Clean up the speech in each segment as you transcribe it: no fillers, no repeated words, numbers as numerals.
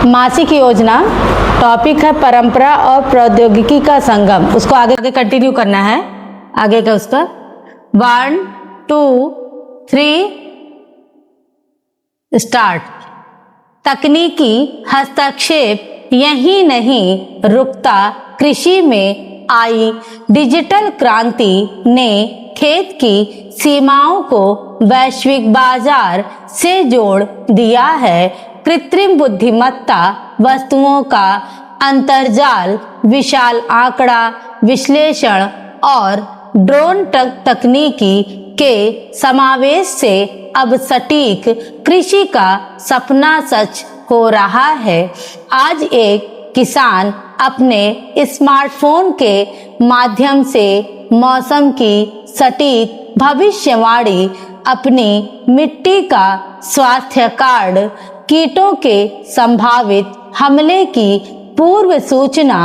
मासिक योजना, टॉपिक है परंपरा और प्रौद्योगिकी का संगम। उसको आगे कंटिन्यू करना है। आगे का उसका 1 2 3 स्टार्ट। तकनीकी हस्तक्षेप यही नहीं रुकता, कृषि में आई डिजिटल क्रांति ने खेत की सीमाओं को वैश्विक बाजार से जोड़ दिया है। कृत्रिम बुद्धिमत्ता, वस्तुओं का अंतर्जाल, विशाल आंकड़ा विश्लेषण और ड्रोन तकनीकी के समावेश से अब सटीक कृषि का सपना सच हो रहा है। आज एक किसान अपने स्मार्टफोन के माध्यम से मौसम की सटीक भविष्यवाणी, अपनी मिट्टी का स्वास्थ्य कार्ड, कीटों के संभावित हमले की पूर्व सूचना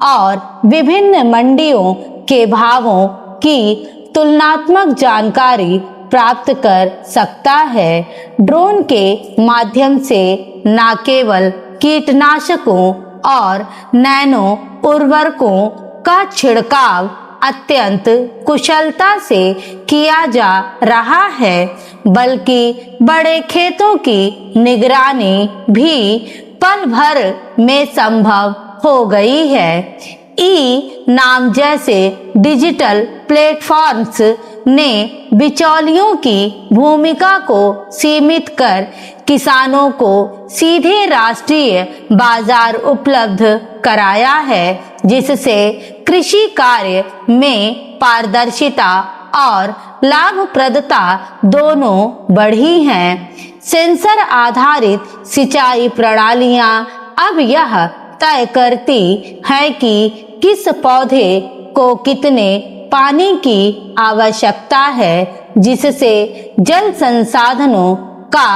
और विभिन्न मंडियों के भावों की तुलनात्मक जानकारी प्राप्त कर सकता है। ड्रोन के माध्यम से न केवल कीटनाशकों और नैनो उर्वरकों का छिड़काव अत्यंत कुशलता से किया जा रहा है, बल्कि बड़े खेतों की निगरानी भी पल भर में संभव हो गई है। ई नाम जैसे डिजिटल प्लेटफॉर्म्स ने बिचौलियों की भूमिका को सीमित कर किसानों को सीधे राष्ट्रीय बाजार उपलब्ध कराया है, जिससे कृषि कार्य में पारदर्शिता और लाभप्रदता दोनों बढ़ी हैं। सेंसर आधारित सिंचाई प्रणालियां अब यह तय करती है कि किस पौधे को कितने पानी की आवश्यकता है, जिससे जल संसाधनों का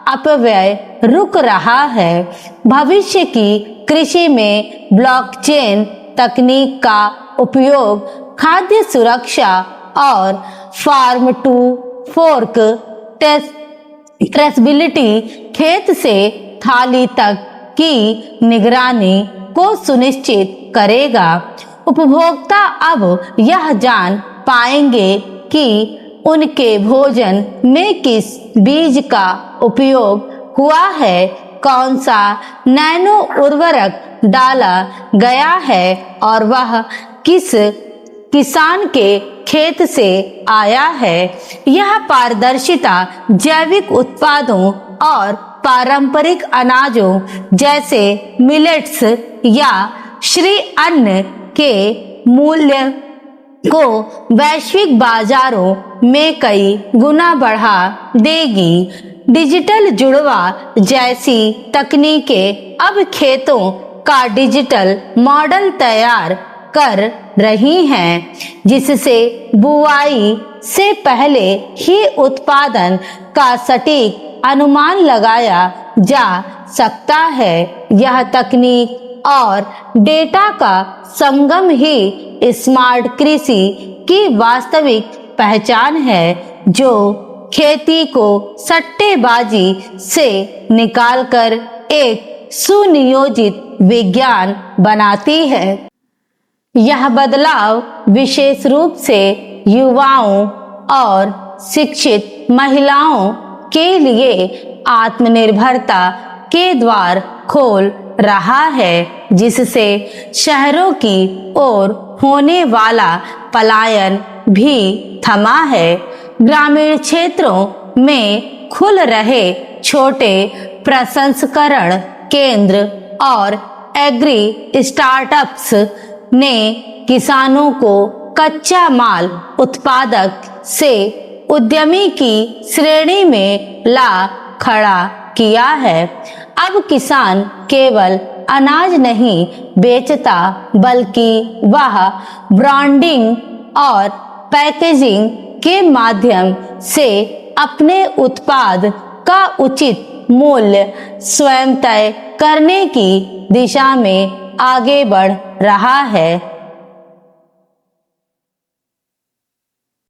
अपव्यय रुक रहा है। भविष्य की कृषि में ब्लॉकचेन तकनीक का उपयोग खाद्य सुरक्षा और फार्म टू फोर्क ट्रेसेबिलिटी, खेत से थाली तक की निगरानी को सुनिश्चित करेगा। उपभोक्ता अब यह जान पाएंगे कि उनके भोजन में किस बीज का उपयोग हुआ है, कौन सा नैनो उर्वरक डाला गया है और वह किस किसान के खेत से आया है। यह पारदर्शिता जैविक उत्पादों और पारंपरिक अनाजों जैसे मिलेट्स या श्री अन्न के मूल्य को वैश्विक बाजारों में कई गुना बढ़ा देगी। डिजिटल जुड़वा जैसी तकनीकें अब खेतों का डिजिटल मॉडल तैयार कर रही हैं, जिससे बुआई से पहले ही उत्पादन का सटीक अनुमान लगाया जा सकता है। यह तकनीक और डेटा का संगम ही स्मार्ट कृषि की वास्तविक पहचान है, जो खेती को सट्टेबाजी से निकालकर एक सुनियोजित विज्ञान बनाती है। यह बदलाव विशेष रूप से युवाओं और शिक्षित महिलाओं के लिए आत्मनिर्भरता के द्वार खोल रहा है, जिससे शहरों की ओर होने वाला पलायन भी थमा है। ग्रामीण क्षेत्रों में खुल रहे छोटे प्रसंस्करण केंद्र और एग्री स्टार्टअप्स ने किसानों को कच्चा माल उत्पादक से उद्यमी की श्रेणी में ला खड़ा किया है। अब किसान केवल अनाज नहीं बेचता, बल्कि वह ब्रांडिंग और पैकेजिंग के माध्यम से अपने उत्पाद का उचित मूल्य स्वयं तय करने की दिशा में आगे बढ़ रहा है।